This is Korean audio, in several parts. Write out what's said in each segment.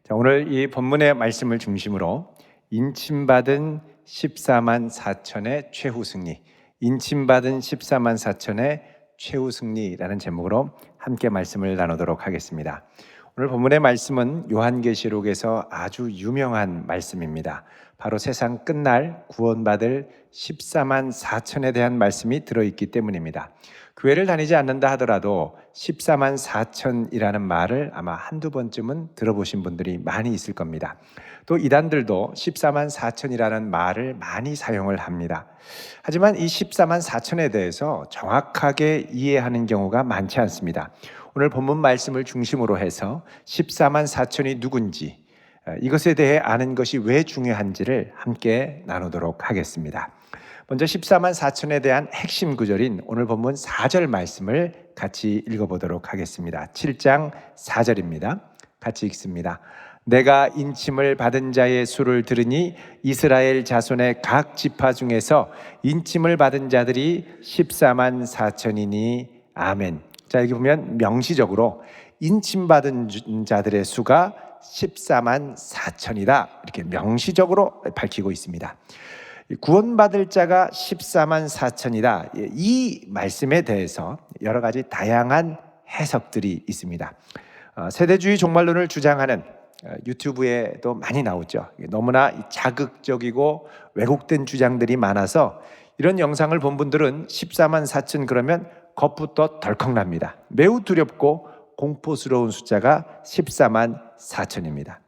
자, 오늘 이 본문의 말씀을 중심으로 인침받은 14만 4천의 최후 승리, 인침받은 14만 4천의 최후 승리라는 제목으로 함께 말씀을 나누도록 하겠습니다. 오늘 본문의 말씀은 요한계시록에서 아주 유명한 말씀입니다. 바로 세상 끝날 구원받을 14만 4천에 대한 말씀이 들어있기 때문입니다. 교회를 다니지 않는다 하더라도 14만 4천이라는 말을 아마 한두 번쯤은 들어보신 분들이 많이 있을 겁니다. 또 이단들도 14만 4천이라는 말을 많이 사용을 합니다. 하지만 이 14만 4천에 대해서 정확하게 이해하는 경우가 많지 않습니다. 오늘 본문 말씀을 중심으로 해서 14만 4천이 누군지, 이것에 대해 아는 것이 왜 중요한지를 함께 나누도록 하겠습니다. 먼저 14만 4천에 대한 핵심 구절인 오늘 본문 4절 말씀을 같이 읽어보도록 하겠습니다. 7장 4절입니다. 같이 읽습니다. 내가 인침을 받은 자의 수를 들으니 이스라엘 자손의 각 지파 중에서 인침을 받은 자들이 14만 4천이니 아멘. 자, 여기 보면 명시적으로 인침받은 자들의 수가 14만 4천이다 이렇게 명시적으로 밝히고 있습니다. 구원받을 자가 14만 4천이다. 이 말씀에 대해서 여러 가지 다양한 해석들이 있습니다. 세대주의 종말론을 주장하는 유튜브에도 많이 나오죠. 너무나 자극적이고 왜곡된 주장들이 많아서 이런 영상을 본 분들은 14만 4천 그러면 겁부터 덜컥 납니다. 매우 두렵고 공포스러운 숫자가 14만 4천입니다.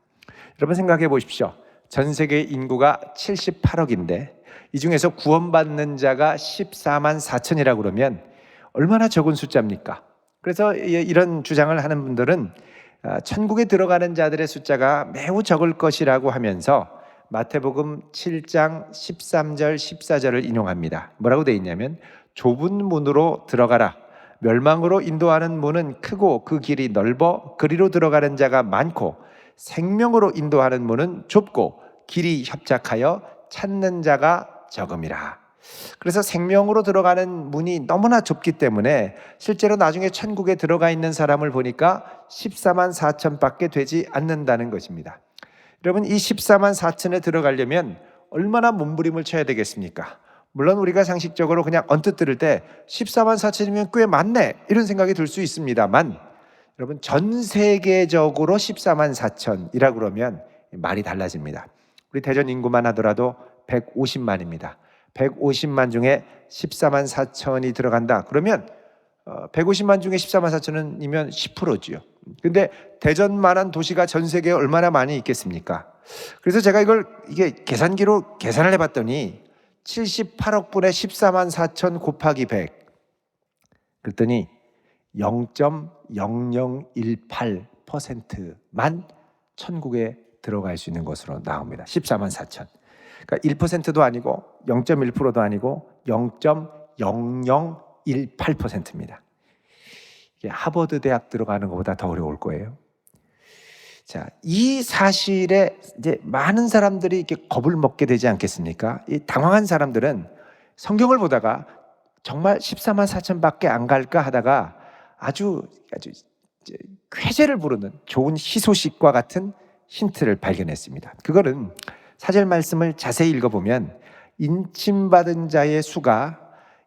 여러분 생각해 보십시오. 전 세계 인구가 78억인데 이 중에서 구원받는 자가 14만 4천이라고 그러면 얼마나 적은 숫자입니까? 그래서 이런 주장을 하는 분들은 천국에 들어가는 자들의 숫자가 매우 적을 것이라고 하면서 마태복음 7장 13절 14절을 인용합니다. 뭐라고 되어 있냐면 좁은 문으로 들어가라. 멸망으로 인도하는 문은 크고 그 길이 넓어 그리로 들어가는 자가 많고 생명으로 인도하는 문은 좁고 길이 협착하여 찾는 자가 적음이라. 그래서 생명으로 들어가는 문이 너무나 좁기 때문에 실제로 나중에 천국에 들어가 있는 사람을 보니까 14만 4천밖에 되지 않는다는 것입니다. 여러분, 이 14만 4천에 들어가려면 얼마나 몸부림을 쳐야 되겠습니까? 물론 우리가 상식적으로 그냥 언뜻 들을 때 14만 4천이면 꽤 많네 이런 생각이 들 수 있습니다만, 여러분 전 세계적으로 14만 4천이라고 그러면 말이 달라집니다. 우리 대전 인구만 하더라도 150만입니다. 150만 중에 14만 4천이 들어간다. 그러면 150만 중에 14만 4천이면 10%지요. 근데 대전만한 도시가 전 세계에 얼마나 많이 있겠습니까? 그래서 제가 이게 계산기로 계산을 해봤더니 78억 분의 14만 4천 곱하기 100 그랬더니 0.0018%만 천국에 들어갈 수 있는 것으로 나옵니다. 14만 4천. 그러니까 1%도 아니고 0.1%도 아니고 0.0018%입니다. 이게 하버드 대학 들어가는 것보다 더 어려울 거예요. 자, 이 사실에 이제 많은 사람들이 이렇게 겁을 먹게 되지 않겠습니까? 이 당황한 사람들은 성경을 보다가 정말 14만 4천밖에 안 갈까 하다가 아주 쾌재를 부르는 좋은 희소식과 같은 힌트를 발견했습니다. 그거는 4절 말씀을 자세히 읽어보면 인침받은 자의 수가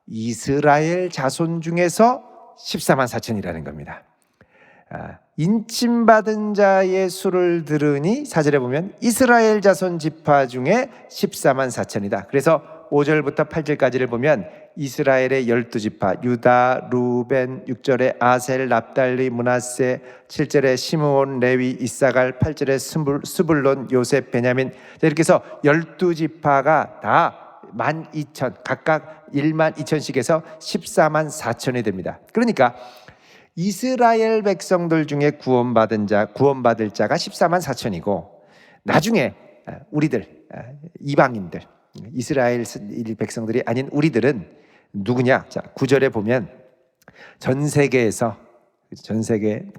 이스라엘 자손 중에서 14만 4천이라는 겁니다. 인침받은 자의 수를 들으니 4절에 보면 이스라엘 자손 지파 중에 14만 4천이다. 그래서 5절부터 8절까지를 보면 이스라엘의 12지파 유다, 루벤, 6절에 아셀, 납달리, 므낫세, 7절에 시므온, 레위, 이사갈, 8절에 스불론, 요셉, 베냐민. 이렇게 해서 12지파가 다 12,000 각각 1만 2천씩에서 14만 4천이 됩니다. 그러니까 이스라엘 백성들 중에 구원받을 자가 14만 4천이고 나중에 우리들 이방인들 이스라엘 백성들이 아닌 우리들은 누구냐? 자, 9절에 보면 전 세계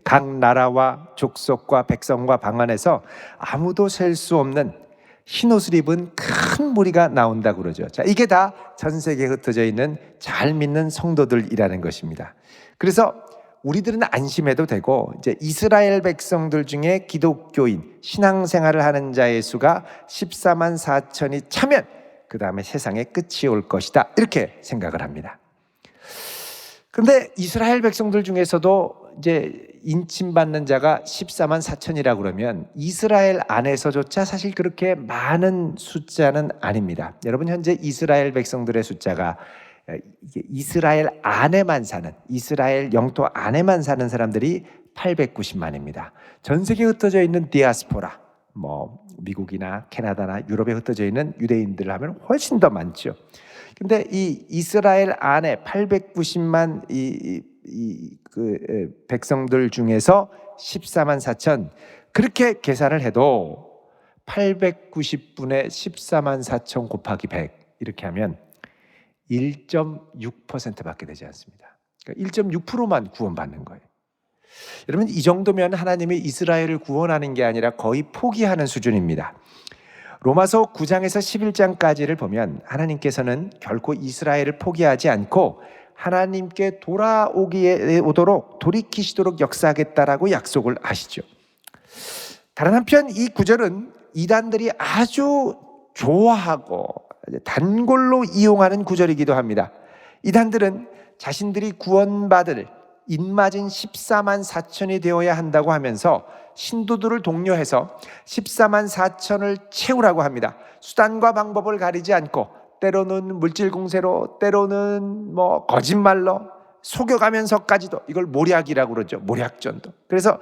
각 나라와 족속과 백성과 방언에서 아무도 셀 수 없는 흰옷을 입은 큰 무리가 나온다고 그러죠. 자, 이게 다 전 세계에 흩어져 있는 잘 믿는 성도들이라는 것입니다. 그래서 우리들은 안심해도 되고 이제 이스라엘 백성들 중에 기독교인 신앙생활을 하는 자의 수가 14만 4천이 차면 그 다음에 세상의 끝이 올 것이다 이렇게 생각을 합니다. 그런데 이스라엘 백성들 중에서도 이제 인침받는 자가 14만 4천이라고 그러면 이스라엘 안에서조차 사실 그렇게 많은 숫자는 아닙니다. 여러분 현재 이스라엘 백성들의 숫자가 이스라엘 안에만 사는 이스라엘 영토 안에만 사는 사람들이 890만입니다. 전 세계에 흩어져 있는 디아스포라 미국이나 캐나다나 유럽에 흩어져 있는 유대인들을 하면 훨씬 더 많죠. 근데 이 이스라엘 안에 890만 백성들 중에서 14만 4천 그렇게 계산을 해도 890분의 14만 4천 곱하기 100 이렇게 하면 1.6%밖에 되지 않습니다. 그러니까 1.6%만 구원받는 거예요. 여러분 이 정도면 하나님이 이스라엘을 구원하는 게 아니라 거의 포기하는 수준입니다. 로마서 9장에서 11장까지를 보면 하나님께서는 결코 이스라엘을 포기하지 않고 하나님께 돌아오도록 돌이키시도록 역사하겠다라고 약속을 하시죠. 다른 한편 이 구절은 이단들이 아주 좋아하고 단골로 이용하는 구절이기도 합니다. 이단들은 자신들이 구원받을 입맞은 14만 4천이 되어야 한다고 하면서 신도들을 독려해서 14만 4천을 채우라고 합니다. 수단과 방법을 가리지 않고 때로는 물질 공세로 때로는 거짓말로 속여가면서까지도 이걸 모략이라고 그러죠. 모략전도. 그래서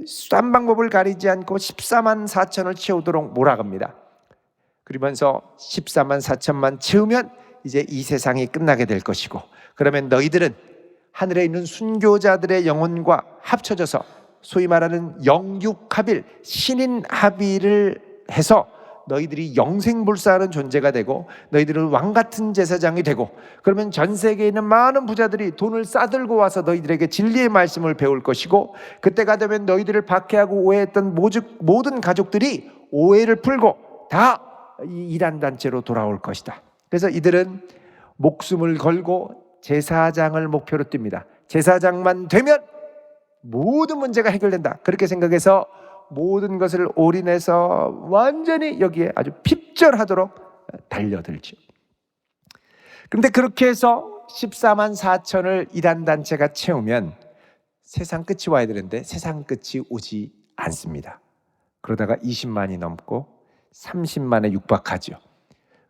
수단 방법을 가리지 않고 14만 4천을 채우도록 몰아갑니다. 그러면서 14만 4천만 채우면 이제 이 세상이 끝나게 될 것이고 그러면 너희들은 하늘에 있는 순교자들의 영혼과 합쳐져서 소위 말하는 영육합일 신인합의를 해서 너희들이 영생불사하는 존재가 되고 너희들은 왕같은 제사장이 되고 그러면 전 세계에 있는 많은 부자들이 돈을 싸들고 와서 너희들에게 진리의 말씀을 배울 것이고 그때가 되면 너희들을 박해하고 오해했던 모든 가족들이 오해를 풀고 다 이단 단체로 돌아올 것이다. 그래서 이들은 목숨을 걸고 제사장을 목표로 뜁니다. 제사장만 되면 모든 문제가 해결된다. 그렇게 생각해서 모든 것을 올인해서 완전히 여기에 아주 핍절하도록 달려들죠. 그런데 그렇게 해서 14만 4천을 이단 단체가 채우면 세상 끝이 와야 되는데 세상 끝이 오지 않습니다. 그러다가 20만이 넘고 30만에 육박하죠.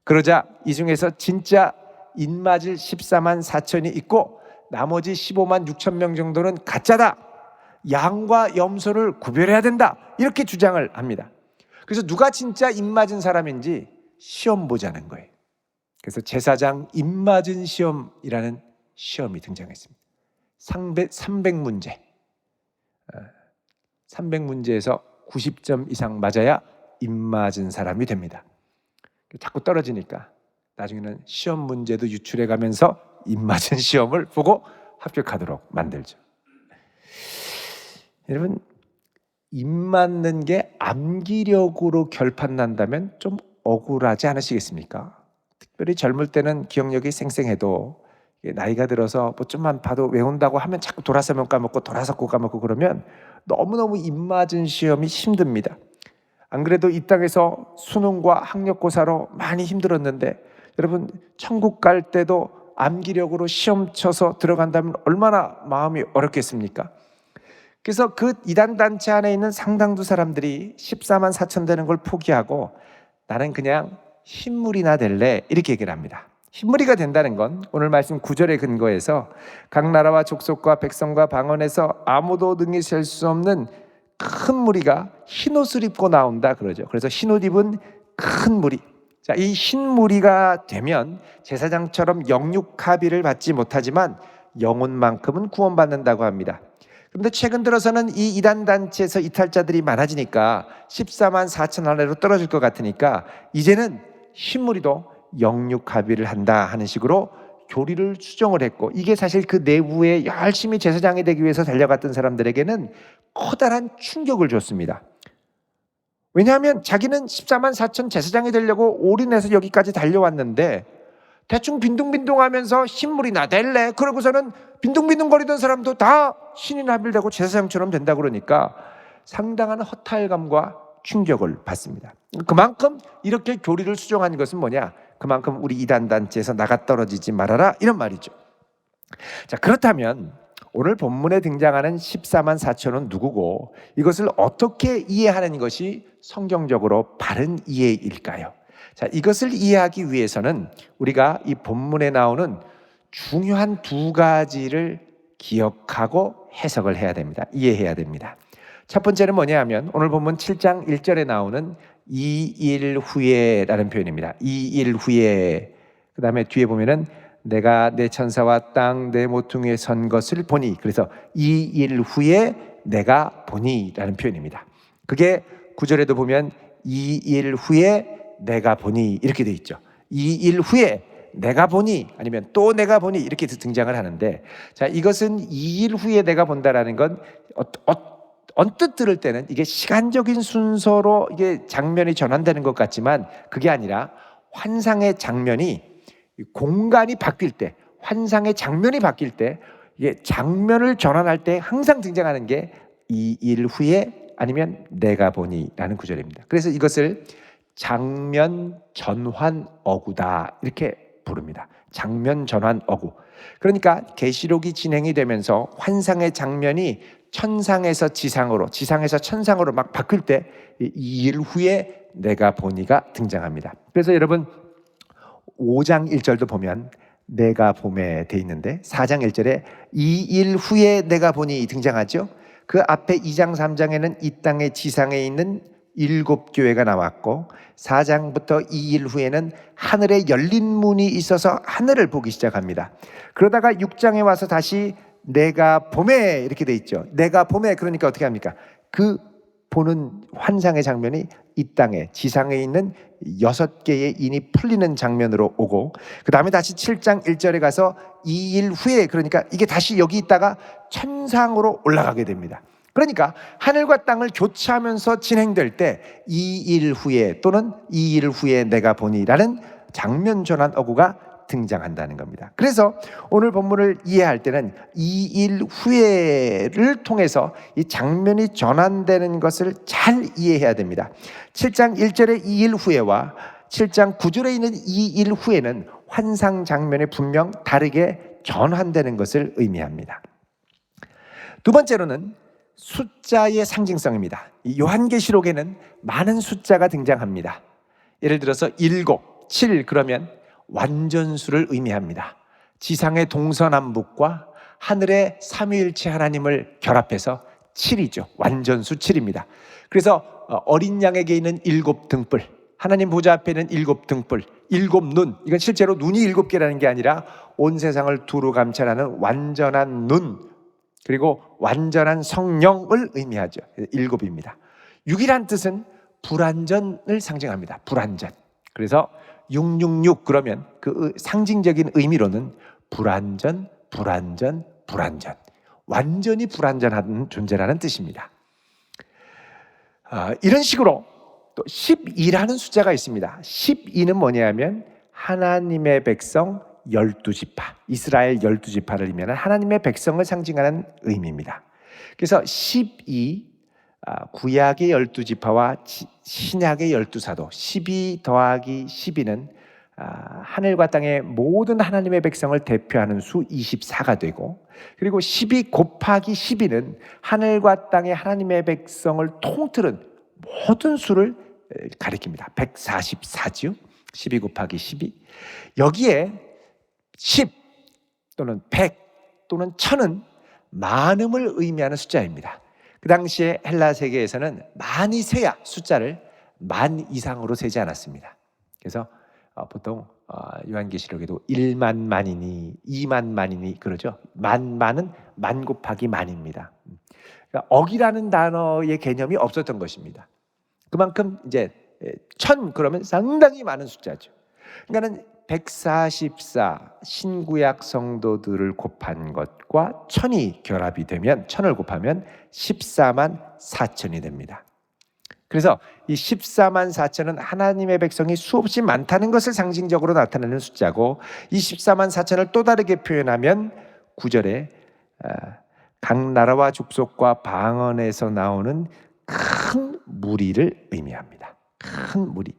그러자 이 중에서 진짜 입맞을 14만 4천이 있고 나머지 15만 6천 명 정도는 가짜다. 양과 염소를 구별해야 된다. 이렇게 주장을 합니다. 그래서 누가 진짜 입맞은 사람인지 시험 보자는 거예요. 그래서 제사장 입맞은 시험이라는 시험이 등장했습니다. 300문제. 300문제에서 90점 이상 맞아야 입맞은 사람이 됩니다. 자꾸 떨어지니까 나중에는 시험 문제도 유출해 가면서 입맞은 시험을 보고 합격하도록 만들죠. 여러분 입맞는 게 암기력으로 결판 난다면 좀 억울하지 않으시겠습니까? 특별히 젊을 때는 기억력이 쌩쌩해도 나이가 들어서 좀만 봐도 외운다고 하면 자꾸 돌아서면 까먹고 돌아서고 까먹고 그러면 너무너무 입맞은 시험이 힘듭니다. 안 그래도 이 땅에서 수능과 학력고사로 많이 힘들었는데 여러분 천국 갈 때도 암기력으로 시험 쳐서 들어간다면 얼마나 마음이 어렵겠습니까? 그래서 그 이단 단체 안에 있는 상당수 사람들이 14만 4천 되는 걸 포기하고 나는 그냥 흰물이나 될래 이렇게 얘기를 합니다. 흰무리가 된다는 건 오늘 말씀 9절에 근거해서 각 나라와 족속과 백성과 방언에서 아무도 능히 셀 수 없는 큰 무리가 흰옷을 입고 나온다 그러죠. 그래서 흰옷 입은 큰 무리. 자, 이 흰 무리가 되면 제사장처럼 영육합의를 받지 못하지만 영혼만큼은 구원받는다고 합니다. 그런데 최근 들어서는 이 이단 단체에서 이탈자들이 많아지니까 14만 4천 아래로 떨어질 것 같으니까 이제는 흰 무리도 영육합의를 한다 하는 식으로 교리를 수정을 했고 이게 사실 그 내부에 열심히 제사장이 되기 위해서 달려갔던 사람들에게는 커다란 충격을 줬습니다. 왜냐하면 자기는 14만 4천 제사장이 되려고 올인해서 여기까지 달려왔는데 대충 빈둥빈둥하면서 신물이 나댈래? 그러고서는 빈둥빈둥거리던 사람도 다 신이 나빌되고 제사장처럼 된다 그러니까 상당한 허탈감과 충격을 받습니다. 그만큼 이렇게 교리를 수정한 것은 뭐냐? 그만큼 우리 이단 단체에서 나가 떨어지지 말아라 이런 말이죠. 자, 그렇다면 오늘 본문에 등장하는 14만 4천은 누구고 이것을 어떻게 이해하는 것이 성경적으로 바른 이해일까요? 자, 이것을 이해하기 위해서는 우리가 이 본문에 나오는 중요한 두 가지를 기억하고 해석을 해야 됩니다. 이해해야 됩니다. 첫 번째는 뭐냐 하면 오늘 본문 7장 1절에 나오는 2일 후에라는 표현입니다. 2일 후에. 그 다음에 뒤에 보면은 내가 내 천사와 땅 내 모퉁이에 선 것을 보니, 그래서 2일 후에 내가 보니 라는 표현입니다. 그게 9절에도 보면 2일 후에 내가 보니 이렇게 돼 있죠. 2일 후에 내가 보니 아니면 또 내가 보니 이렇게 등장을 하는데, 자, 이것은 2일 후에 내가 본다라는 건 언뜻 들을 때는 이게 시간적인 순서로 이게 장면이 전환되는 것 같지만 그게 아니라 환상의 장면이 공간이 바뀔 때, 환상의 장면이 바뀔 때 이게 장면을 전환할 때 항상 등장하는 게 2일 후에 아니면 내가 보니라는 구절입니다. 그래서 이것을 장면 전환 어구다 이렇게 부릅니다. 장면 전환 어구. 그러니까 계시록이 진행이 되면서 환상의 장면이 천상에서 지상으로, 지상에서 천상으로 막 바뀔 때 2일 후에 내가 보니가 등장합니다. 그래서 여러분 5장 1절도 보면 내가 봄에 돼 있는데 4장 1절에 2일 후에 내가 보니 등장하죠. 그 앞에 2장 3장에는 이 땅의 지상에 있는 7교회가 나왔고 4장부터 2일 후에는 하늘에 열린 문이 있어서 하늘을 보기 시작합니다. 그러다가 6장에 와서 다시 내가 봄에 이렇게 돼 있죠. 내가 봄에, 그러니까 어떻게 합니까? 그 보는 환상의 장면이 이 땅에 지상에 있는 6개의 인이 풀리는 장면으로 오고, 그 다음에 다시 7장 1절에 가서 2일 후에, 그러니까 이게 다시 여기 있다가 천상으로 올라가게 됩니다. 그러니까 하늘과 땅을 교체하면서 진행될 때 2일 후에 또는 2일 후에 내가 보니라는 장면 전환 어구가 등장한다는 겁니다. 그래서 오늘 본문을 이해할 때는 2일 후에를 통해서 이 장면이 전환되는 것을 잘 이해해야 됩니다. 7장 1절의 2일 후에와 7장 9절에 있는 2일 후에는 환상 장면이 분명 다르게 전환되는 것을 의미합니다. 두 번째로는 숫자의 상징성입니다. 이 요한계시록에는 많은 숫자가 등장합니다. 예를 들어서 7, 7 그러면 완전수를 의미합니다. 지상의 동서남북과 하늘의 삼위일체 하나님을 결합해서 7이죠. 완전수 7입니다. 그래서 어린 양에게 있는 7등불, 하나님 보좌 앞에 있는 7등불, 7눈, 이건 실제로 눈이 7개라는 게 아니라 온 세상을 두루 감찰하는 완전한 눈, 그리고 완전한 성령을 의미하죠. 7입니다. 6이란 뜻은 불완전을 상징합니다. 불완전. 그래서 666 그러면 그 상징적인 의미로는 불완전, 불완전, 불완전, 완전히 불완전한 존재라는 뜻입니다. 이런 식으로 또 12라는 숫자가 있습니다. 12는 뭐냐면 하나님의 백성 12지파, 이스라엘 12지파를 의미하는 하나님의 백성을 상징하는 의미입니다. 그래서 12, 구약의 12지파와 신약의 12사도 12 더하기 12는 하늘과 땅의 모든 하나님의 백성을 대표하는 수 24가 되고, 그리고 12 곱하기 12는 하늘과 땅의 하나님의 백성을 통틀은 모든 수를 가리킵니다. 144죠. 12 곱하기 12. 여기에 10 또는 100 또는 1000은 많음을 의미하는 숫자입니다. 그 당시에 헬라 세계에서는 많이 세야 숫자를 만 이상으로 세지 않았습니다. 그래서 보통 요한계시록에도 1만 만이니 2만 만이니 그러죠. 만은 만 곱하기 만입니다. 그러니까 억이라는 단어의 개념이 없었던 것입니다. 그만큼 이제 1000 그러면 상당히 많은 숫자죠. 그러니까는 144 신구약 성도들을 곱한 것과 1000이 결합이 되면 1000을 곱하면 14만 4천이 됩니다. 그래서 이 14만 4천은 하나님의 백성이 수없이 많다는 것을 상징적으로 나타내는 숫자고, 이 14만 4천을 또 다르게 표현하면 9절에 각 나라와 족속과 방언에서 나오는 큰 무리를 의미합니다. 큰 무리.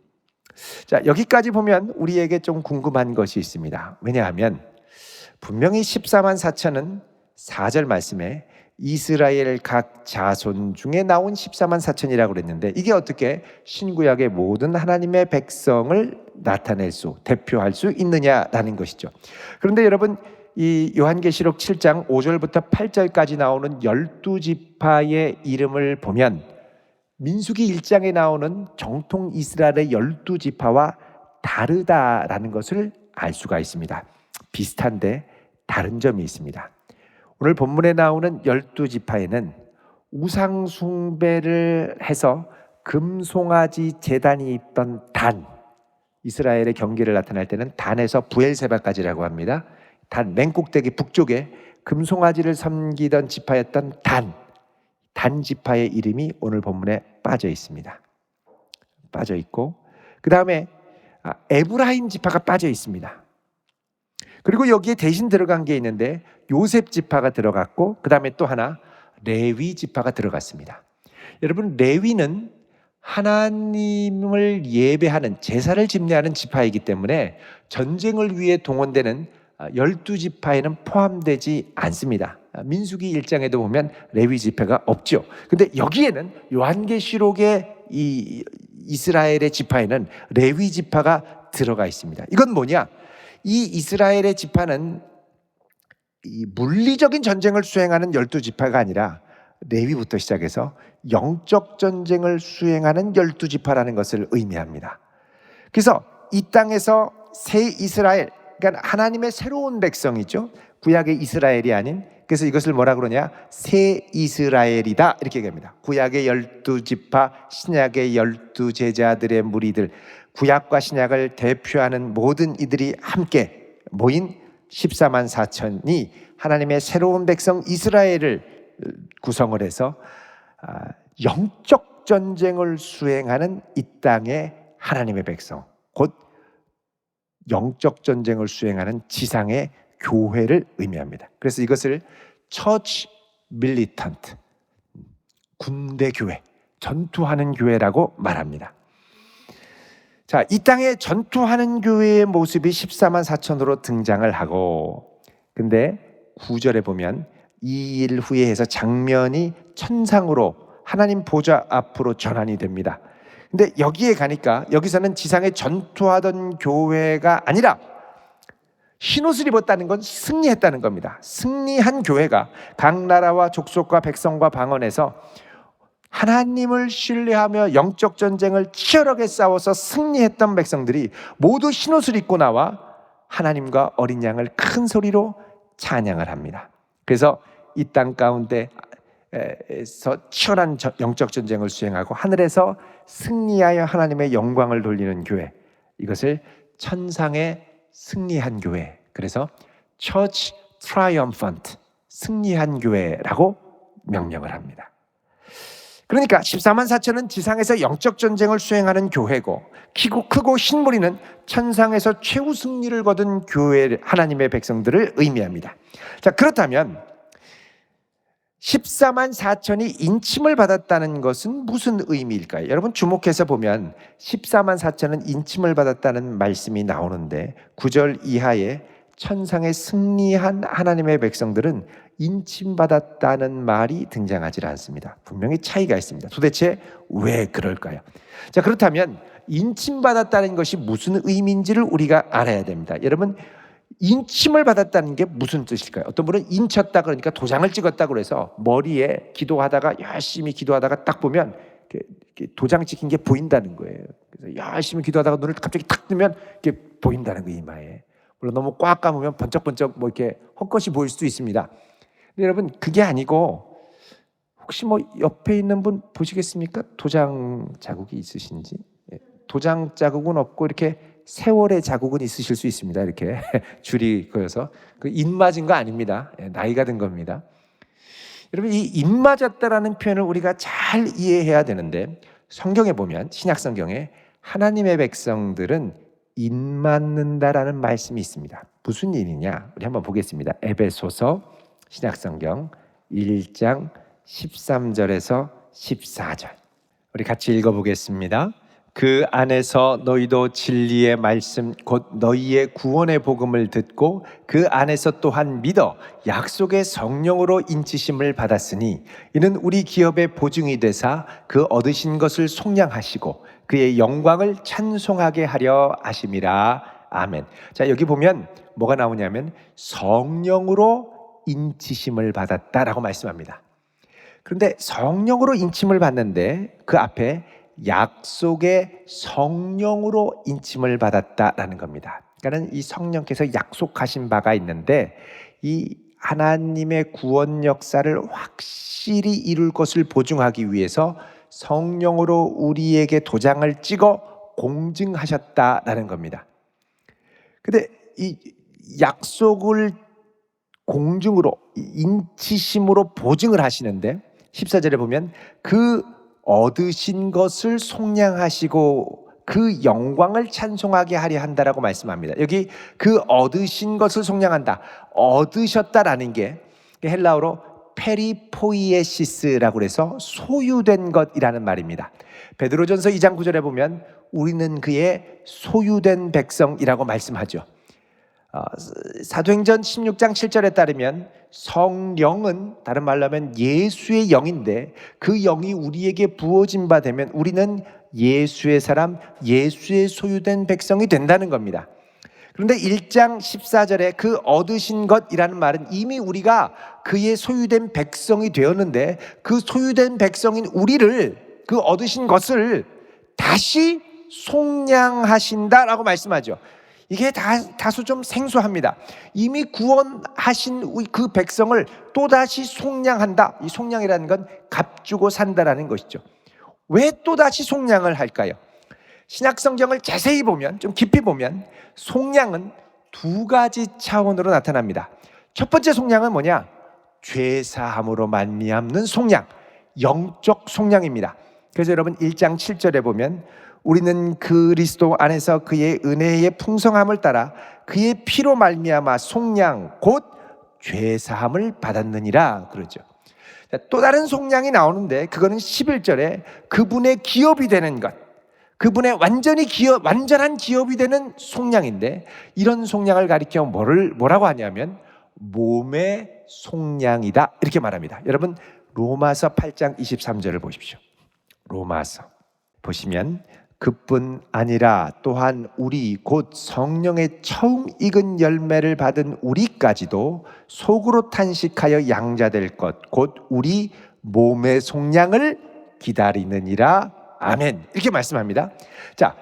자, 여기까지 보면 우리에게 좀 궁금한 것이 있습니다. 왜냐하면 분명히 14만 4천은 4절 말씀에 이스라엘 각 자손 중에 나온 14만 4천이라고 그랬는데, 이게 어떻게 신구약의 모든 하나님의 백성을 나타낼 수, 대표할 수 있느냐라는 것이죠. 그런데 여러분, 이 요한계시록 7장 5절부터 8절까지 나오는 12지파의 이름을 보면 민수기 1장에 나오는 정통 이스라엘의 12지파와 다르다라는 것을 알 수가 있습니다. 비슷한데 다른 점이 있습니다. 오늘 본문에 나오는 12지파에는 우상 숭배를 해서 금송아지 제단이 있던 단, 이스라엘의 경계를 나타낼 때는 단에서 부엘세바까지라고 합니다. 단, 맨 꼭대기 북쪽에 금송아지를 섬기던 지파였던 단 지파의 이름이 오늘 본문에 빠져 있습니다. 빠져 있고, 그 다음에 에브라임 지파가 빠져 있습니다. 그리고 여기에 대신 들어간 게 있는데 요셉 지파가 들어갔고, 그 다음에 또 하나 레위 지파가 들어갔습니다. 여러분, 레위는 하나님을 예배하는, 제사를 집례하는 지파이기 때문에 전쟁을 위해 동원되는 12지파에는 포함되지 않습니다. 민수기 1장에도 보면 레위 지파가 없죠. 근데 여기에는 요한계시록의 이 이스라엘의 지파에는 레위 지파가 들어가 있습니다. 이건 뭐냐? 이 이스라엘의 지파는 이 물리적인 전쟁을 수행하는 12지파가 아니라 레위부터 시작해서 영적 전쟁을 수행하는 12지파라는 것을 의미합니다. 그래서 이 땅에서 새 이스라엘, 그러니까 하나님의 새로운 백성이죠. 구약의 이스라엘이 아닌, 그래서 이것을 뭐라 그러냐? 새 이스라엘이다, 이렇게 얘기합니다. 구약의 12지파, 신약의 12제자들의 무리들, 구약과 신약을 대표하는 모든 이들이 함께 모인 14만 4천이 하나님의 새로운 백성 이스라엘을 구성을 해서 영적 전쟁을 수행하는 이 땅의 하나님의 백성, 곧 영적 전쟁을 수행하는 지상의 교회를 의미합니다. 그래서 이것을 Church Militant, 군대 교회, 전투하는 교회라고 말합니다. 자, 이 땅에 전투하는 교회의 모습이 14만 4천으로 등장을 하고, 근데 9절에 보면 2일 후에 해서 장면이 천상으로 하나님 보좌 앞으로 전환이 됩니다. 근데 여기에 가니까 여기서는 지상에 전투하던 교회가 아니라 흰옷을 입었다는 건 승리했다는 겁니다. 승리한 교회가 각 나라와 족속과 백성과 방언에서 하나님을 신뢰하며 영적 전쟁을 치열하게 싸워서 승리했던 백성들이 모두 흰옷을 입고 나와 하나님과 어린 양을 큰 소리로 찬양을 합니다. 그래서 이 땅 가운데에서 치열한 영적 전쟁을 수행하고 하늘에서 승리하여 하나님의 영광을 돌리는 교회, 이것을 천상의 승리한 교회, 그래서 Church Triumphant, 승리한 교회라고 명명을 합니다. 그러니까 14만 4천은 지상에서 영적 전쟁을 수행하는 교회고, 크고 흰 무리는 천상에서 최후 승리를 거둔 교회, 하나님의 백성들을 의미합니다. 자, 그렇다면 14만 4천이 인침을 받았다는 것은 무슨 의미일까요? 여러분, 주목해서 보면 14만 4천은 인침을 받았다는 말씀이 나오는데 9절 이하에 천상에 승리한 하나님의 백성들은 인침받았다는 말이 등장하지 않습니다. 분명히 차이가 있습니다. 도대체 왜 그럴까요? 자, 그렇다면 인침받았다는 것이 무슨 의미인지를 우리가 알아야 됩니다. 여러분, 인침을 받았다는 게 무슨 뜻일까요? 어떤 분은 인쳤다 그러니까 도장을 찍었다 그래서 머리에 기도하다가 열심히 기도하다가 딱 보면 이렇게 도장 찍힌 게 보인다는 거예요. 그래서 열심히 기도하다가 눈을 갑자기 탁 뜨면 이게 보인다는 거예요, 이마에. 물론 너무 꽉 감으면 번쩍번쩍 뭐 이렇게 헛것이 보일 수도 있습니다. 근데 여러분, 그게 아니고 혹시 뭐 옆에 있는 분 보시겠습니까? 도장 자국이 있으신지? 도장 자국은 없고 이렇게 세월의 자국은 있으실 수 있습니다. 이렇게 줄이 그어서 그 인 맞은 거 아닙니다. 나이가 든 겁니다. 여러분, 이 입맞았다라는 표현을 우리가 잘 이해해야 되는데, 성경에 보면, 신약 성경에 하나님의 백성들은 입맞는다라는 말씀이 있습니다. 무슨 일이냐? 우리 한번 보겠습니다. 에베소서 신약 성경 1장 13절에서 14절. 우리 같이 읽어보겠습니다. 그 안에서 너희도 진리의 말씀 곧 너희의 구원의 복음을 듣고 그 안에서 또한 믿어 약속의 성령으로 인치심을 받았으니 이는 우리 기업의 보증이 되사 그 얻으신 것을 속량하시고 그의 영광을 찬송하게 하려 하심이라. 아멘. 자, 여기 보면 뭐가 나오냐면 성령으로 인치심을 받았다라고 말씀합니다. 그런데 성령으로 인침을 받는데 그 앞에 약속의 성령으로 인침을 받았다라는 겁니다. 그러니까 이 성령께서 약속하신 바가 있는데 이 하나님의 구원 역사를 확실히 이룰 것을 보증하기 위해서 성령으로 우리에게 도장을 찍어 공증하셨다라는 겁니다. 근데 이 약속을 공증으로 인치심으로 보증을 하시는데 14절에 보면 그 얻으신 것을 속량하시고 그 영광을 찬송하게 하려 한다라고 말씀합니다. 여기 그 얻으신 것을 속량한다, 얻으셨다라는 게 헬라어로 페리포이에시스라고 해서 소유된 것이라는 말입니다. 베드로전서 2장 9절에 보면 우리는 그의 소유된 백성이라고 말씀하죠. 사도행전 16장 7절에 따르면 성령은 다른 말로 하면 예수의 영인데 그 영이 우리에게 부어진 바 되면 우리는 예수의 사람, 예수의 소유된 백성이 된다는 겁니다. 그런데 1장 14절에 그 얻으신 것이라는 말은 이미 우리가 그의 소유된 백성이 되었는데 그 소유된 백성인 우리를, 그 얻으신 것을 다시 속량하신다라고 말씀하죠. 이게 다소 좀 생소합니다. 이미 구원하신 그 백성을 또다시 속량한다. 이 속량이라는 건 값주고 산다라는 것이죠. 왜 또다시 속량을 할까요? 신약 성경을 자세히 보면, 좀 깊이 보면 속량은 두 가지 차원으로 나타납니다. 첫 번째 속량은 뭐냐? 죄사함으로 말미암는 속량, 영적 속량입니다. 그래서 여러분 1장 7절에 보면 우리는 그리스도 안에서 그의 은혜의 풍성함을 따라 그의 피로 말미암아 속량 곧 죄사함을 받았느니라 그러죠. 또 다른 속량이 나오는데 그거는 11절에 그분의 기업이 되는 것, 그분의 완전한 기업이 되는 속량인데 이런 속량을 가리켜 뭐라고 하냐면 몸의 속량이다 이렇게 말합니다. 여러분 로마서 8장 23절을 보십시오. 로마서 보시면 그뿐 아니라 또한 우리 곧 성령의 처음 익은 열매를 받은 우리까지도 속으로 탄식하여 양자될 것 곧 우리 몸의 속량을 기다리느니라. 아멘. 이렇게 말씀합니다. 자,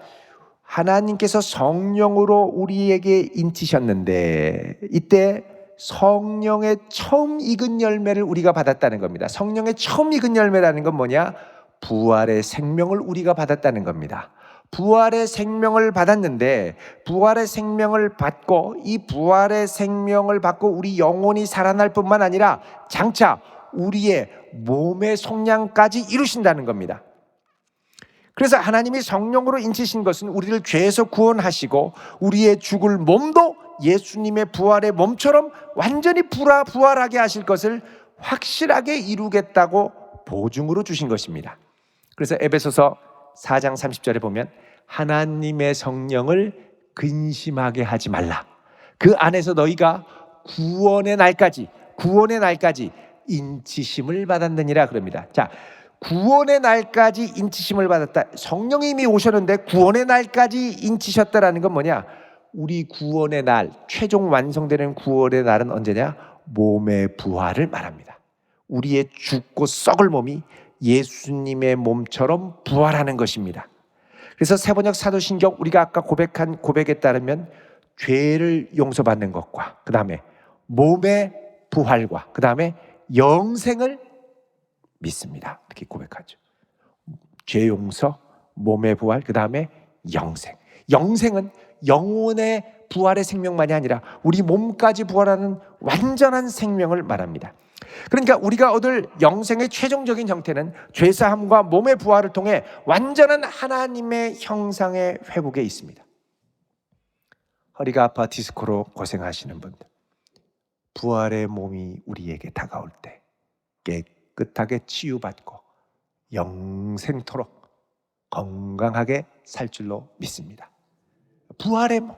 하나님께서 성령으로 우리에게 인치셨는데 이때 성령의 처음 익은 열매를 우리가 받았다는 겁니다. 성령의 처음 익은 열매라는 건 뭐냐? 부활의 생명을 우리가 받았다는 겁니다. 부활의 생명을 받았는데 부활의 생명을 받고 이 부활의 생명을 받고 우리 영혼이 살아날 뿐만 아니라 장차 우리의 몸의 속량까지 이루신다는 겁니다. 그래서 하나님이 성령으로 인치신 것은 우리를 죄에서 구원하시고 우리의 죽을 몸도 예수님의 부활의 몸처럼 완전히 부활하게 하실 것을 확실하게 이루겠다고 보증으로 주신 것입니다. 그래서 에베소서 4장 30절에 보면 하나님의 성령을 근심하게 하지 말라. 그 안에서 너희가 구원의 날까지 인치심을 받았느니라 그럽니다. 자, 구원의 날까지 인치심을 받았다. 성령이 이미 오셨는데 구원의 날까지 인치셨다라는 건 뭐냐? 우리 구원의 날, 최종 완성되는 구원의 날은 언제냐? 몸의 부활을 말합니다. 우리의 죽고 썩을 몸이 예수님의 몸처럼 부활하는 것입니다. 그래서 세번역 사도신경 우리가 아까 고백한 고백에 따르면 죄를 용서받는 것과 그 다음에 몸의 부활과 그 다음에 영생을 믿습니다. 이렇게 고백하죠. 죄 용서, 몸의 부활, 그 다음에 영생. 영생은 영혼의 부활의 생명만이 아니라 우리 몸까지 부활하는 완전한 생명을 말합니다. 그러니까 우리가 얻을 영생의 최종적인 형태는 죄사함과 몸의 부활을 통해 완전한 하나님의 형상의 회복에 있습니다. 허리가 아파 디스코로 고생하시는 분들, 부활의 몸이 우리에게 다가올 때 깨끗하게 치유받고 영생토록 건강하게 살 줄로 믿습니다. 부활의 몸,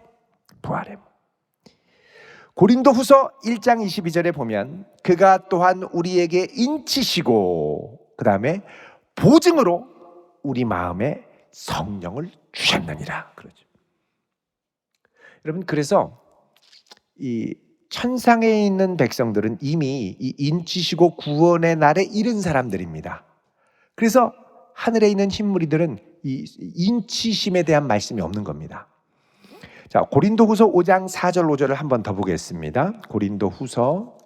부활의 몸. 고린도후서 1장 22절에 보면 그가 또한 우리에게 인치시고 그 다음에 보증으로 우리 마음에 성령을 주셨느니라 그러죠. 여러분, 그래서 이 천상에 있는 백성들은 이미 이 인치시고 구원의 날에 이른 사람들입니다. 그래서 하늘에 있는 흰무리들은 이 인치심에 대한 말씀이 없는 겁니다. 자, 고린도후서 5장 4절 5절을 한 번 더 보겠습니다. 고린도후서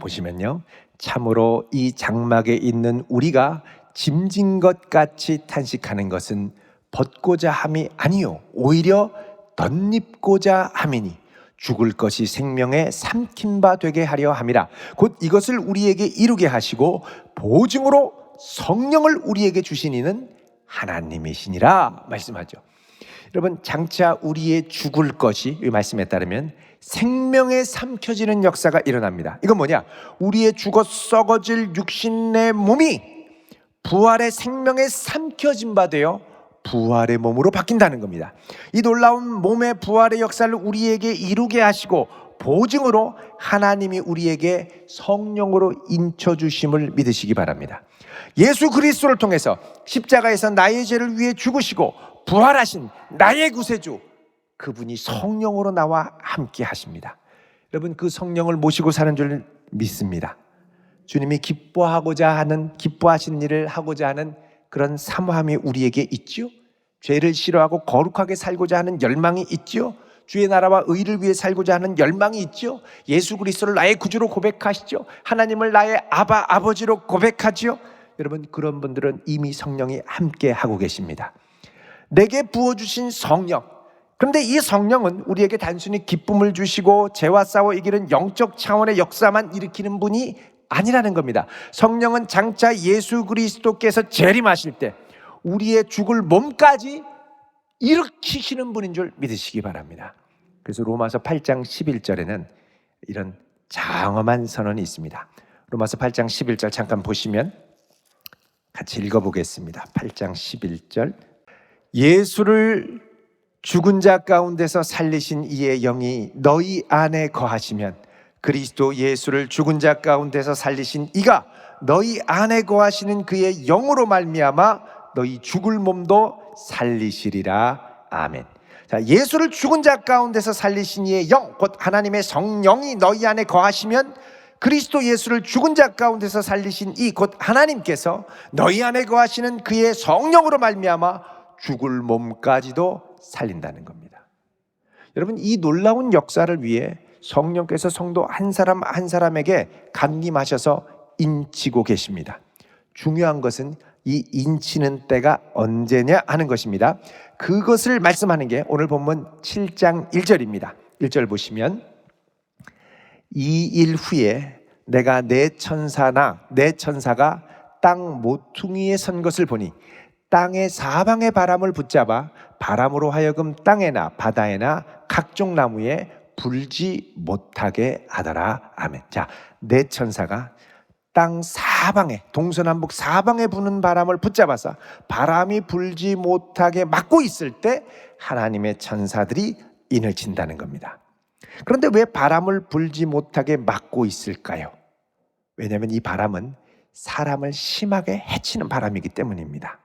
보시면요, 참으로 이 장막에 있는 우리가 짐진 것 같이 탄식하는 것은 벗고자 함이 아니요 오히려 덧입고자 함이니 죽을 것이 생명에 삼킨 바 되게 하려 함이라. 곧 이것을 우리에게 이루게 하시고 보증으로 성령을 우리에게 주신 이는 하나님이시니라 말씀하죠. 여러분, 장차 우리의 죽을 것이, 이 말씀에 따르면 생명에 삼켜지는 역사가 일어납니다. 이건 뭐냐? 우리의 죽어 썩어질 육신의 몸이 부활의 생명에 삼켜진 바 되어 부활의 몸으로 바뀐다는 겁니다. 이 놀라운 몸의 부활의 역사를 우리에게 이루게 하시고 보증으로 하나님이 우리에게 성령으로 인쳐주심을 믿으시기 바랍니다. 예수 그리스도를 통해서 십자가에서 나의 죄를 위해 죽으시고 부활하신 나의 구세주, 그분이 성령으로 나와 함께 하십니다. 여러분, 그 성령을 모시고 사는 줄 믿습니다. 주님이 기뻐하시는 일을 하고자 하는 그런 사모함이 우리에게 있지요. 죄를 싫어하고 거룩하게 살고자 하는 열망이 있지요. 주의 나라와 의를 위해 살고자 하는 열망이 있지요. 예수 그리스도를 나의 구주로 고백하시죠. 하나님을 나의 아버지로 고백하지요. 여러분, 그런 분들은 이미 성령이 함께 하고 계십니다. 내게 부어주신 성령, 그런데 이 성령은 우리에게 단순히 기쁨을 주시고 죄와 싸워 이기는 영적 차원의 역사만 일으키는 분이 아니라는 겁니다. 성령은 장차 예수 그리스도께서 재림하실 때 우리의 죽을 몸까지 일으키시는 분인 줄 믿으시기 바랍니다. 그래서 로마서 8장 11절에는 이런 장엄한 선언이 있습니다. 로마서 8장 11절 잠깐 보시면 같이 읽어보겠습니다. 8장 11절, 예수를 죽은 자 가운데서 살리신 이의 영이 너희 안에 거하시면 그리스도 예수를 죽은 자 가운데서 살리신 이가 너희 안에 거하시는 그의 영으로 말미암아 너희 죽을 몸도 살리시리라. 아멘. 자, 예수를 죽은 자 가운데서 살리신 이의 영, 곧 하나님의 성령이 너희 안에 거하시면 그리스도 예수를 죽은 자 가운데서 살리신 이 곧 하나님께서 너희 안에 거하시는 그의 성령으로 말미암아 죽을 몸까지도 살린다는 겁니다. 여러분, 이 놀라운 역사를 위해 성령께서 성도 한 사람 한 사람에게 강림하셔서 인치고 계십니다. 중요한 것은 이 인치는 때가 언제냐 하는 것입니다. 그것을 말씀하는 게 오늘 본문 7장 1절입니다. 1절 보시면, 이 일 후에 내가 내 천사가 땅 모퉁이에 선 것을 보니 땅의 사방의 바람을 붙잡아 바람으로 하여금 땅에나 바다에나 각종 나무에 불지 못하게 하더라. 아멘. 자, 내 천사가 땅 사방에, 동서남북 사방에 부는 바람을 붙잡아서 바람이 불지 못하게 막고 있을 때 하나님의 천사들이 인을 친다는 겁니다. 그런데 왜 바람을 불지 못하게 막고 있을까요? 왜냐하면 이 바람은 사람을 심하게 해치는 바람이기 때문입니다.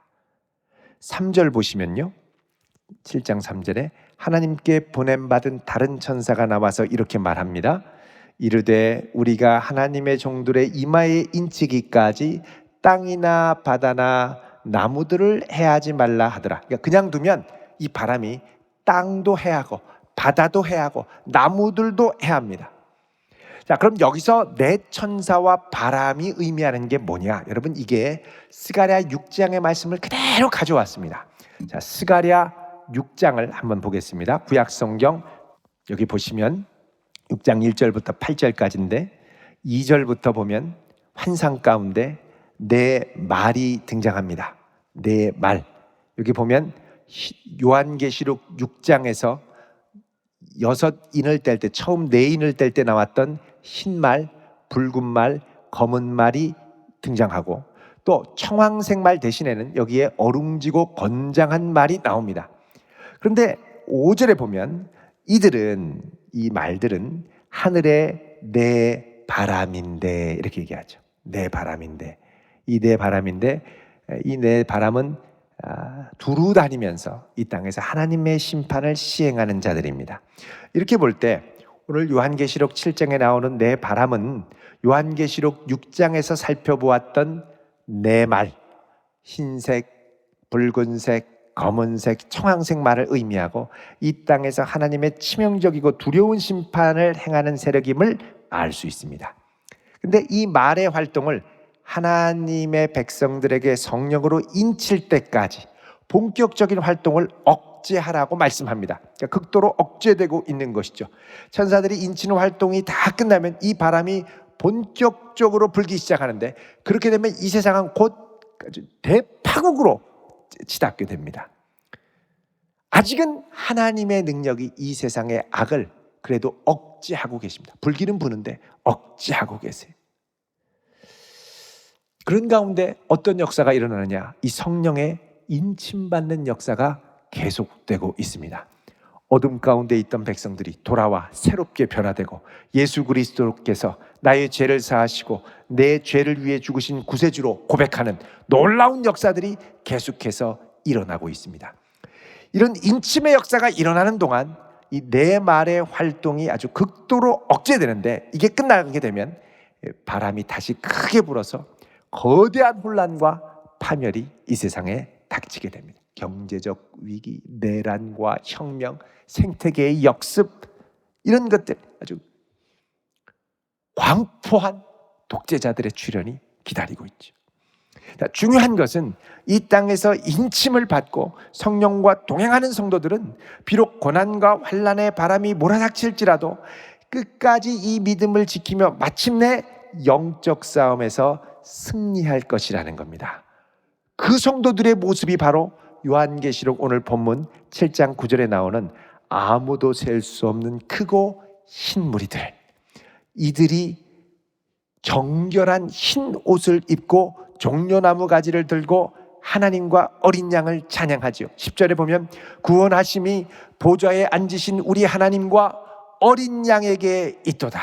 3절 보시면요, 7장 3절에 하나님께 보냄받은 다른 천사가 나와서 이렇게 말합니다. 이르되 우리가 하나님의 종들의 이마에 인치기까지 땅이나 바다나 나무들을 해하지 말라 하더라. 그러니까 그냥 두면 이 바람이 땅도 해하고 바다도 해하고 나무들도 해합니다. 자, 그럼 여기서 내 천사와 바람이 의미하는 게 뭐냐? 여러분, 이게 스가랴 6장의 말씀을 그대로 가져왔습니다. 자, 스가랴 6장을 한번 보겠습니다. 구약성경 여기 보시면 6장 1절부터 8절까지인데 2절부터 보면 환상 가운데 네 말이 등장합니다. 네 말. 여기 보면 요한계시록 6장에서 6인을 뗄 때, 처음 4인을 뗄 때 나왔던 흰말, 붉은 말, 검은 말이 등장하고, 또 청황색 말 대신에는 여기에 어룽지고 건장한 말이 나옵니다. 그런데 5절에 보면 이 말들은 하늘의 네 바람인데, 이렇게 얘기하죠. 네 바람인데, 이 네 바람인데, 이 네 바람은 두루 다니면서 이 땅에서 하나님의 심판을 시행하는 자들입니다. 이렇게 볼 때 오늘 요한계시록 7장에 나오는 네 바람은 요한계시록 6장에서 살펴보았던 네 말, 흰색, 붉은색, 검은색, 청황색 말을 의미하고, 이 땅에서 하나님의 치명적이고 두려운 심판을 행하는 세력임을 알 수 있습니다. 근데 이 말의 활동을 하나님의 백성들에게 성령으로 인칠 때까지 본격적인 활동을 억제하라고 말씀합니다. 그러니까 극도로 억제되고 있는 것이죠. 천사들이 인치는 활동이 다 끝나면 이 바람이 본격적으로 불기 시작하는데, 그렇게 되면 이 세상은 곧 대파국으로 치닫게 됩니다. 아직은 하나님의 능력이 이 세상의 악을 그래도 억제하고 계십니다. 불기는 부는데 억제하고 계세요. 그런 가운데 어떤 역사가 일어나느냐? 이 성령의 인침받는 역사가 계속되고 있습니다. 어둠 가운데 있던 백성들이 돌아와 새롭게 변화되고, 예수 그리스도께서 나의 죄를 사하시고 내 죄를 위해 죽으신 구세주로 고백하는 놀라운 역사들이 계속해서 일어나고 있습니다. 이런 인침의 역사가 일어나는 동안 이 네 말의 활동이 아주 극도로 억제되는데, 이게 끝나게 되면 바람이 다시 크게 불어서 거대한 혼란과 파멸이 이 세상에 닥치게 됩니다. 경제적 위기, 내란과 혁명, 생태계의 역습, 이런 것들, 아주 광포한 독재자들의 출현이 기다리고 있죠. 중요한 것은 이 땅에서 인침을 받고 성령과 동행하는 성도들은 비록 고난과 환난의 바람이 몰아닥칠지라도 끝까지 이 믿음을 지키며 마침내 영적 싸움에서 승리할 것이라는 겁니다. 그 성도들의 모습이 바로 요한계시록 오늘 본문 7장 9절에 나오는 아무도 셀 수 없는 크고 흰 무리들, 이들이 정결한 흰 옷을 입고 종려나무 가지를 들고 하나님과 어린 양을 찬양하지요. 10절에 보면 구원하심이 보좌에 앉으신 우리 하나님과 어린 양에게 있도다.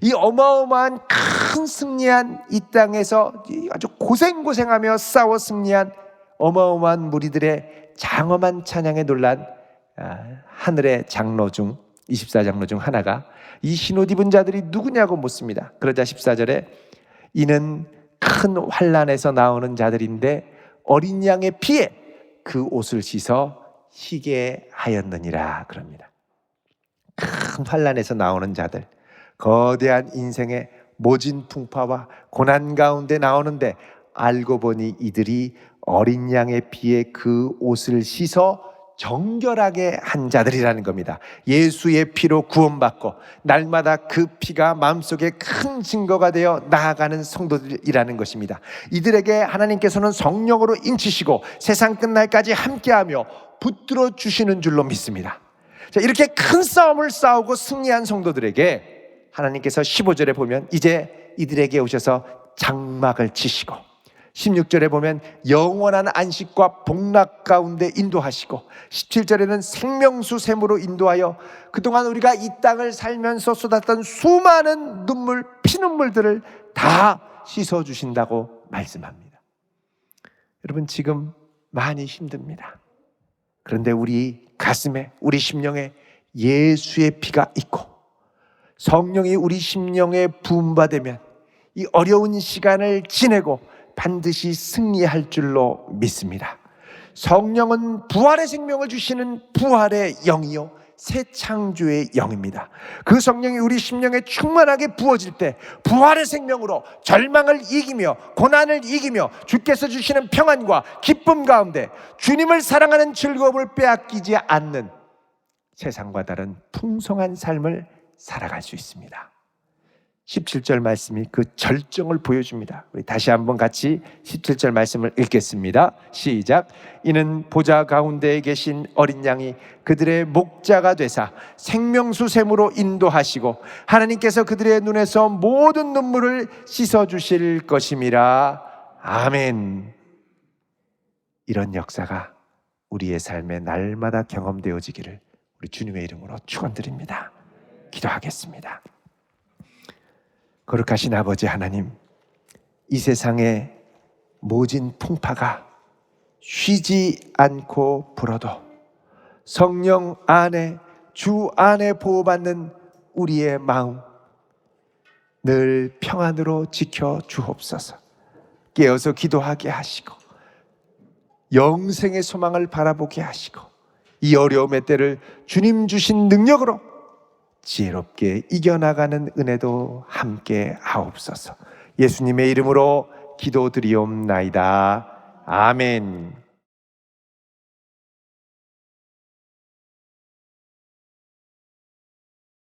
이 어마어마한 큰 승리한 이 땅에서 아주 고생하며 싸워 승리한 어마어마한 무리들의 장엄한 찬양에 놀란 하늘의 장로 중 24장로 중 하나가 이 흰옷 입은 자들이 누구냐고 묻습니다. 그러자 14절에 이는 큰 환난에서 나오는 자들인데 어린 양의 피에 그 옷을 씻어 희게 하였느니라 그럽니다. 큰 환난에서 나오는 자들, 거대한 인생의 모진 풍파와 고난 가운데 나오는데, 알고 보니 이들이 어린 양의 피에 그 옷을 씻어 정결하게 한 자들이라는 겁니다. 예수의 피로 구원받고 날마다 그 피가 마음속에 큰 증거가 되어 나아가는 성도들이라는 것입니다. 이들에게 하나님께서는 성령으로 인치시고 세상 끝날까지 함께하며 붙들어 주시는 줄로 믿습니다. 자, 이렇게 큰 싸움을 싸우고 승리한 성도들에게 하나님께서 15절에 보면 이제 이들에게 오셔서 장막을 치시고, 16절에 보면 영원한 안식과 복락 가운데 인도하시고, 17절에는 생명수 샘으로 인도하여 그동안 우리가 이 땅을 살면서 쏟았던 수많은 눈물, 피눈물들을 다 씻어주신다고 말씀합니다. 여러분, 지금 많이 힘듭니다. 그런데 우리 가슴에, 우리 심령에 예수의 피가 있고 성령이 우리 심령에 부음받으면 이 어려운 시간을 지내고 반드시 승리할 줄로 믿습니다. 성령은 부활의 생명을 주시는 부활의 영이요 새 창조의 영입니다. 그 성령이 우리 심령에 충만하게 부어질 때 부활의 생명으로 절망을 이기며 고난을 이기며 주께서 주시는 평안과 기쁨 가운데 주님을 사랑하는 즐거움을 빼앗기지 않는 세상과 다른 풍성한 삶을 살아갈 수 있습니다. 17절 말씀이 그 절정을 보여줍니다. 우리 다시 한번 같이 17절 말씀을 읽겠습니다. 시작. 이는 보좌 가운데에 계신 어린 양이 그들의 목자가 되사 생명수 샘으로 인도하시고 하나님께서 그들의 눈에서 모든 눈물을 씻어주실 것임이라. 아멘. 이런 역사가 우리의 삶에 날마다 경험되어지기를 우리 주님의 이름으로 축원드립니다. 기도하겠습니다. 거룩하신 아버지 하나님, 이 세상의 모진 풍파가 쉬지 않고 불어도 성령 안에, 주 안에 보호받는 우리의 마음 늘 평안으로 지켜 주옵소서. 깨어서 기도하게 하시고 영생의 소망을 바라보게 하시고 이 어려움의 때를 주님 주신 능력으로 지혜롭게 이겨나가는 은혜도 함께 하옵소서. 예수님의 이름으로 기도드리옵나이다. 아멘.